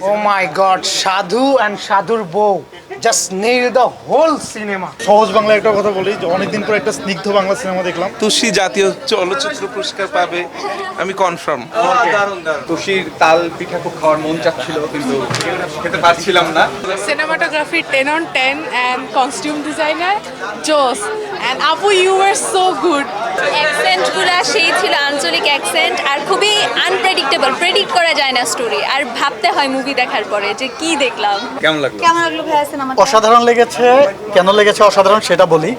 Oh my god, Sadhu and Sadhur Bow just nailed the whole cinema. সহজ বাংলা একটা কথা বলি যে অনেকদিন পর একটা স্নিগ্ধ বাংলা সিনেমা দেখলাম। তুষি জাতীয় চলচ্চিত্র পুরস্কার পাবে, আমি কনফার্ম। তুষির তাল পিঠা খুব খাওয়ার মন চাচ্ছিল কিন্তু খেতে পারছিলাম না। Cinematography 10 on 10 and costume designer Joss and Apu, you were so good. অ্যাকসেন্টগুলো সেই ছিল, আঞ্চলিক অ্যাকসেন্ট আর খুবই আনপ্রেডিক্টেবল, প্রেডিক্ট করা যায় না স্টোরি, আর ভাবতে হয় মুভি দেখার পরে যে কি দেখলাম। কেমন লাগলো? কেমন লাগলো ভাইয়া সিনেমাটা? অসাধারণ লেগেছে। কেন লেগেছে অসাধারণ সেটা বলি।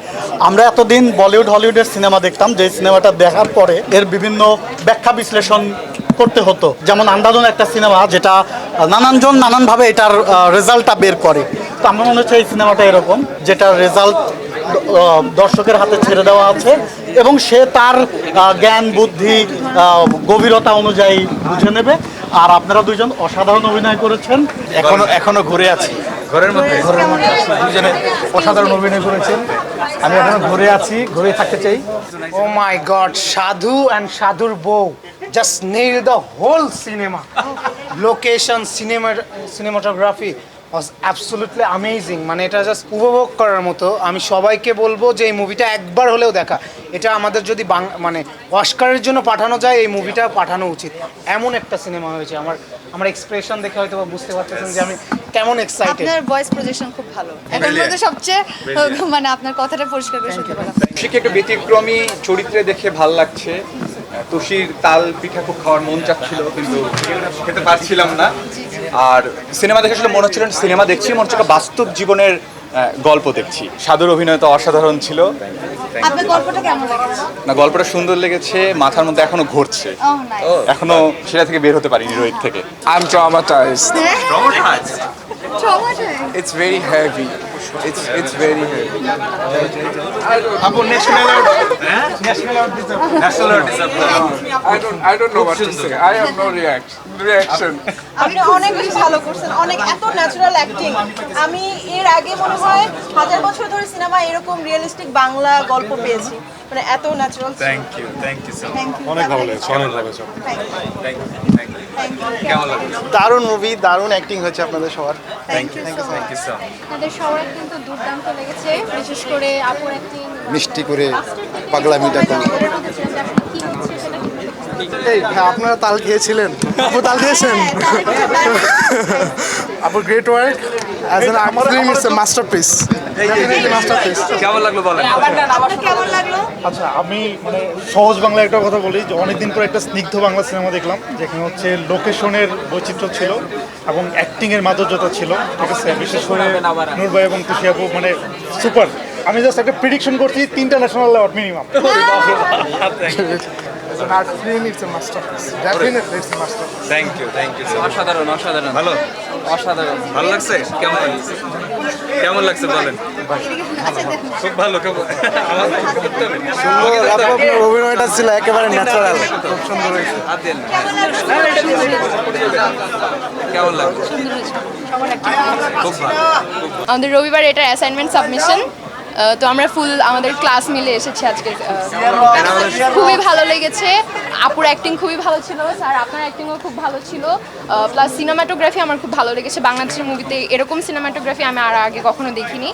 আমরা এতদিন বলিউড হলিউডের সিনেমা দেখতাম, যে সিনেমাটা দেখার পরে এর বিভিন্ন ব্যাখ্যা বিশ্লেষণ করতে হতো। যেমন আন্দাজন একটা সিনেমা যেটা নানানজন নানানভাবে এটার রেজাল্টটা বের করে। তো আমার মনে হচ্ছে এই সিনেমাটা এরকম, যেটার রেজাল্ট দর্শকের হাতে ছেড়ে দেওয়া আছে এবং সে তার জ্ঞান বুদ্ধি গভীরতা অনুযায়ী বুঝে নেবে। আর আপনারা দুইজন অসাধারণ অভিনয় করেছেন। এখনো ঘুরে আছি, ঘরের মধ্যে দুজনে অসাধারণ অভিনয় করেছেন। আমি এখনো ঘুরে আছি, ঘুরে থাকতে চাই। Oh my god, Sadhu and Sadhur Bow just nailed the whole cinema. Location, cinematography was absolutely amazing. মানে এটা জাস্ট উপভোগ করার মতো। আমি সবাইকে বলবো যে এই মুভিটা একবার হলেও দেখা। এটা আমাদের যদি মানে অস্কারের জন্য পাঠানো যায়, এই মুভিটা পাঠানো উচিত। এমন একটা সিনেমা হয়েছে। আমার এক্সপ্রেশন দেখে হয়তো বুঝতে পারতেছেন যে আমি কেমন এক্সাইটেড। আপনার ভয়েস প্রজেকশন খুব ভালো। এখন পর্যন্ত সবচেয়ে মানে আপনার কথাটা পরিষ্কার করে শুনতে পেলাম। তুষিকে একটু ব্যতিক্রমী চরিত্রে দেখে ভাল লাগছে। তুষির তাল পিঠা খুব খাওয়ার মন চাচ্ছিল কিন্তু খেতে পারছিলাম না। আর সিনেমা দেখে আসলে মনে হচ্ছিল সিনেমা দেখছি, মনে হচ্ছে একটা বাস্তব জীবনের গল্প দেখছি। সাধুর অভিনয় তো অসাধারণ ছিল। আপনার গল্পটা কেমন লেগেছে? না, গল্পটা সুন্দর লেগেছে, মাথার মধ্যে এখনো ঘুরছে, এখনো সেটা থেকে বের হতে পারিনি রোহিত থেকে। I'm traumatized. Traumatized? It's very heavy. It's very heavy. I don't know what to say. I have no reaction. আপনি অনেক বেশি ভালো করছেন, অনেক এত ন্যাচারাল অ্যাক্টিং। আমি এর আগে মনে হয় 1000 বছর ধরে সিনেমা এরকম রিয়েলিস্টিক বাংলা গল্প পেয়েছি, মানে এত natural. Thank you so much. অনেক ভালো লেগেছে, অনেক ভালো লেগেছে। কেমন লাগলো? দারুণ মুভি, দারুণ অ্যাক্টিং হয়েছে আপনাদের সবার। Thank you so much. আপনাদের সবার কিন্তু দুর্দান্ত লেগেছে, বিশেষ করে আপুর অ্যাক্টিং মিষ্টি করে পাগলামিটা করলো। এই আপনারা তাল খেয়েছিলেন? আপু তাল খেয়েছেন? আপু great work as an film, it's a masterpiece. কেমন লাগলো বলেন? কেমন লাগলো? আচ্ছা, আমি মানে সহজ বাংলা একটা কথা বলি যে অনেকদিন পর একটা স্নিগ্ধ বাংলা সিনেমা দেখলাম, যেখানে হচ্ছে লোকেশনের বৈচিত্র্য ছিল এবং অ্যাক্টিংয়ের মাধুর্যতা ছিল। ঠিক আছে, বিশেষ করে নূর ভাই এবং তুষি আপু মানে সুপার। আমি জাস্ট একটা প্রেডিকশন করছি 3টা national award minimum. Thank you so much. অসাধারণ ভালো, ভালো লাগছে। কেমন লাগছে বলেন? খুব ভালো। আপনার অভিনয়টা ছিল একেবারে ন্যাচারাল, খুব সুন্দর হয়েছে। কেমন লাগলো? খুব ভালো। আমাদের রবিবার এটা অ্যাসাইনমেন্ট সাবমিশন, তো আমরা ফুল আমাদের ক্লাস মিলে এসেছি আজকে। খুবই ভালো লেগেছে। আপুর অ্যাক্টিং খুবই ভালো ছিল, স্যার আপনার অ্যাক্টিংও খুব ভালো ছিল। প্লাস সিনেমাটোগ্রাফি আমার খুব ভালো লেগেছে। বাংলাদেশের মুভিতে এরকম সিনেমাটোগ্রাফি আমি আর আগে কখনো দেখিনি।